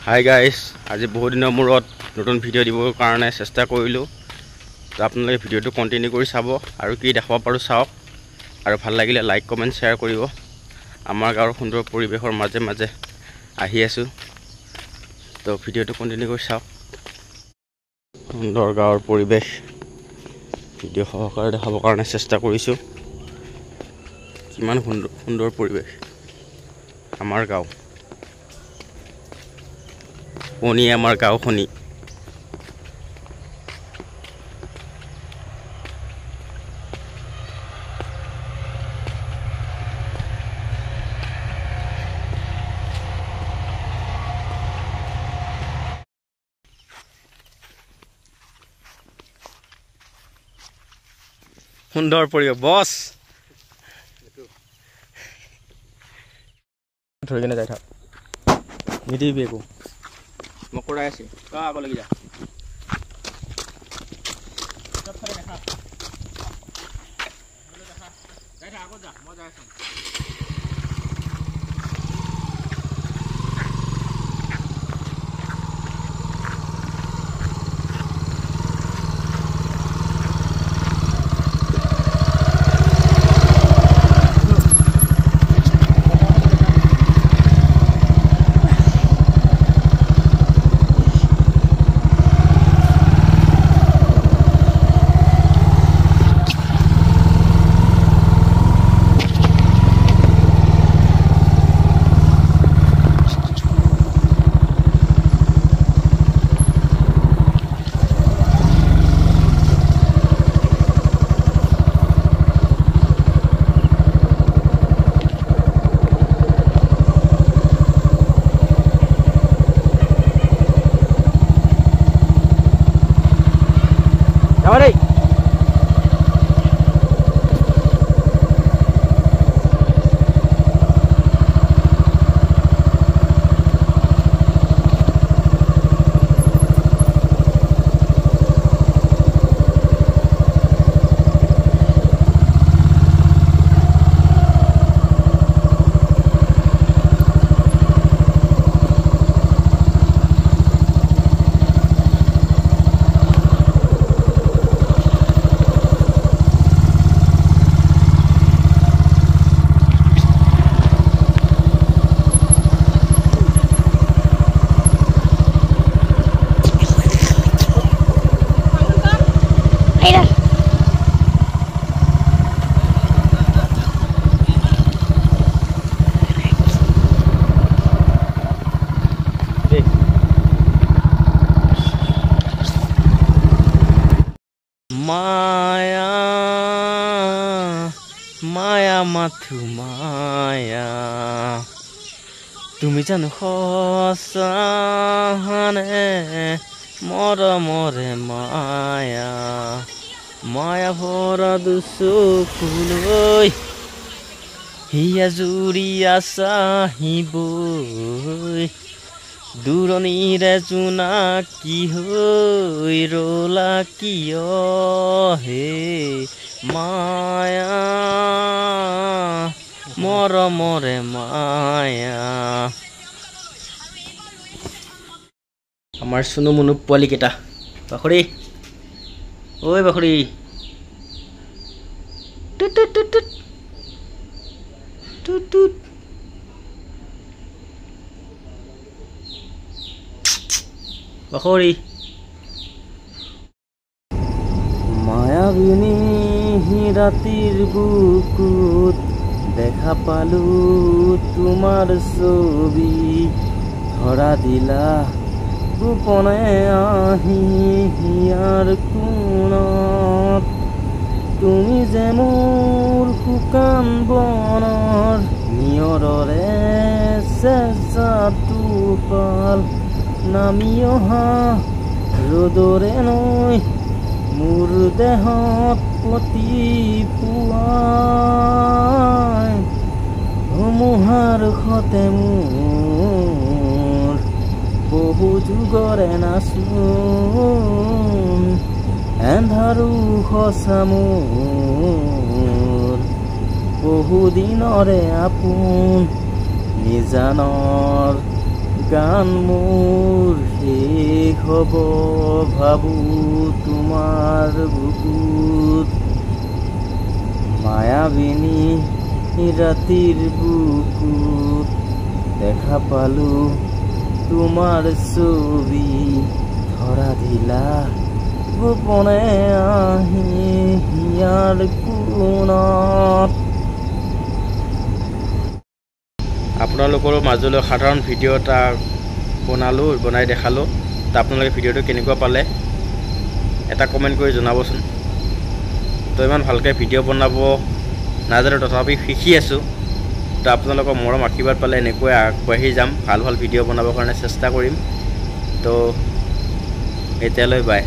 Hi guys, আজি বহুত দিনৰ মূৰত নতুন ভিডিঅ' দিবৰ কাৰণে চেষ্টা কৰিলোঁ। তো আপোনালোকে ভিডিঅ'টো কণ্টিনিউ কৰি চাব আৰু কি দেখাব পাৰোঁ চাওক, আৰু ভাল লাগিলে লাইক কমেণ্ট শ্বেয়াৰ কৰিব। আমাৰ গাঁৱৰ সুন্দৰ পৰিৱেশৰ মাজে মাজে আহি আছোঁ, তো ভিডিঅ'টো কণ্টিনিউ কৰি চাওক। সুন্দৰ গাঁৱৰ পৰিৱেশ ভিডিঅ' সহকাৰে দেখাবৰ কাৰণে চেষ্টা কৰিছোঁ। কিমান সুন্দৰ পৰিৱেশ আমাৰ গাঁও, শুনি আমাৰ গাঁওখনি। সুন্দৰ পৰিৱেশ বছ ধৰি কিনে যাই থাক, নিদিবি একো। মই কৰাই আছোঁ, তই আগলৈকে যা। মায়া মায়া মাথো মায়া, তুমি জানো সঁচানে মৰমৰে মায়া। মায়া ভৰা দুচকুলৈ হিয়া জুৰিয়া চাহিবই, দূৰণিৰে জোনাকী হৈ ৰলা কিয় হে মায়া মৰমৰে মায়া। আমাৰ চুনু মুনু পোৱালিকেইটা, বাখৰি ঐ বাখৰি, টুট টুট টুট টুট টুট টুট। বাখৰি মায়াবিনী ৰাতিৰ বুকুত দেখা পালো তোমাৰ ছবি, ধৰা দিলা গোপনে আহি হিয়াৰ কোণত। তুমি যে মোৰ শুকান বনৰ নিয়ৰৰে চেঁচা টোপাল, নামি অহা ৰ'দৰে নৈ মোৰ দেহত পতি পুৱাই, ধুমুহাৰ সতে মোৰ বহু যুগৰে নাচোন, এন্ধাৰো সঁচা মোৰ বহু দিনৰে আপোন, নিজানৰ গান মোৰ শেষ হ'ব ভাবোঁ তোমাৰ বুকুত মায়াবিনী ৰাতিৰ বুকুত দেখা পালোঁ তোমাৰ ছবি ধৰা দিলা গোপনে আহি হিয়াৰ কোণত আপোনালোকৰ মাজলৈ সাধাৰণ ভিডিঅ' এটা বনাই দেখালোঁ তো আপোনালোকে ভিডিঅ'টো কেনেকুৱা পালে এটা কমেণ্ট কৰি জনাবচোন তো ইমান ভালকৈ ভিডিঅ' বনাব নাজানো তথাপি শিকি আছোঁ তো আপোনালোকৰ মৰম আশীৰ্বাদ পালে এনেকৈ আগবাঢ়ি যাম ভাল ভিডিঅ' বনাবৰ কাৰণে চেষ্টা কৰিম তো এতিয়ালৈ বাই